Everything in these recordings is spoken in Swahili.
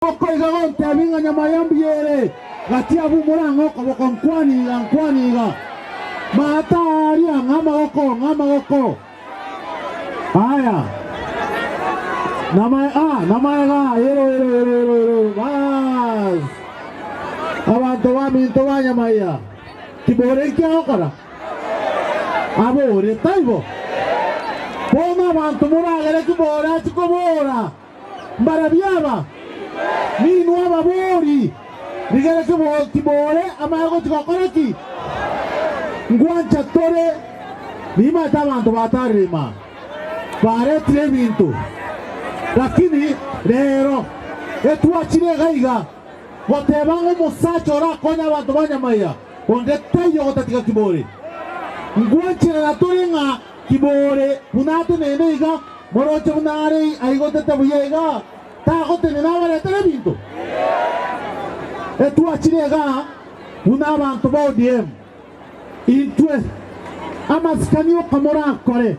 Oko igagonte abinga nyama yambiere gatia bumurango koboko nkwaniga matari ngama goko aya nama ga yero bas abantu baminto banyamaya kibore kyakora abore taibo bona abantu muragere kibora chikobora mbarabyaba Ninu ababori Nigere kibore amago chikokoreki Ngwancha tore Nima tabantu batarima Pare trevinto Lakini rero Etua chile gaiga Gotebango musacho ra konya abantu banyamaya Ondetayo gotatika kibore Ngwancha na tore nga kibore Punate neneiga Moroche punare Aigoteta buyega Tagote ninabare televinto. Etua chirega unabantu ba ODM. Intwe amaskanio kamora kore.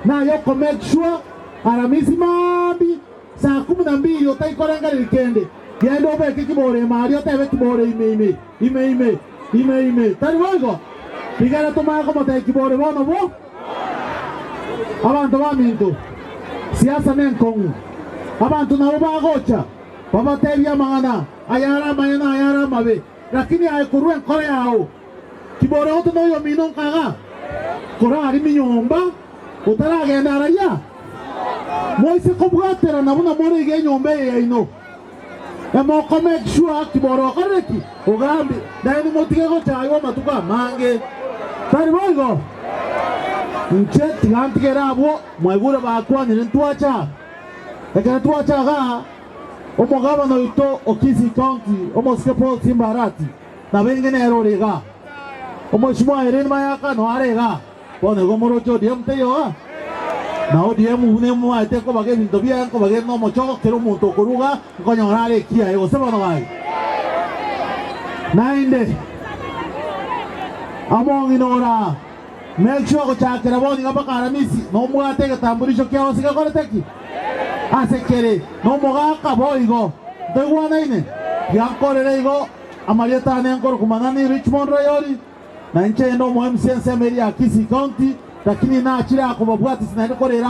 Na yoko make sure aramisi mambi saa 12 utaikorenga likende. Yendo beke kibore mario tebe kibore ime. Tari wago. Bigara toma como te kibore bono bo. Abantu baminto. Siasa nenkongu. Abantu nabo bagocha babatebya mangana ayara mayana ayara mabe lakini ayikuruwe nkore yao kibore hoto no yo minon kaga kora ari minyomba utaragenda araya moise kobwatera nabuna more ge nyombe yaino emo make sure kibore koreki ugambi dai motige go chayo matuka mange tari boigo nche tigantigera abo mwegura bakwanire ntuacha Eka tuwa chaga omugabano ito Okisi County omoskepo Simbarati na bengene eroriga omoshimwa Irene Mayaka no arega bone gomorocho diemteyo na ODM unemu ate ko bage binto bia ko bage no mocho kero muntu kuruga konyorare kia ego sebano gai nainde among inora make sure ko chakera boni ngapakara misi no muate gatamburisho kia osika koreteki Asekere no mogaka boigo degwana ine yankore igo amarieta ne ankoro kumanani Richmond Royori na nche no mo MCN Semeria Kisii County lakini na achira akobabwati sinakorera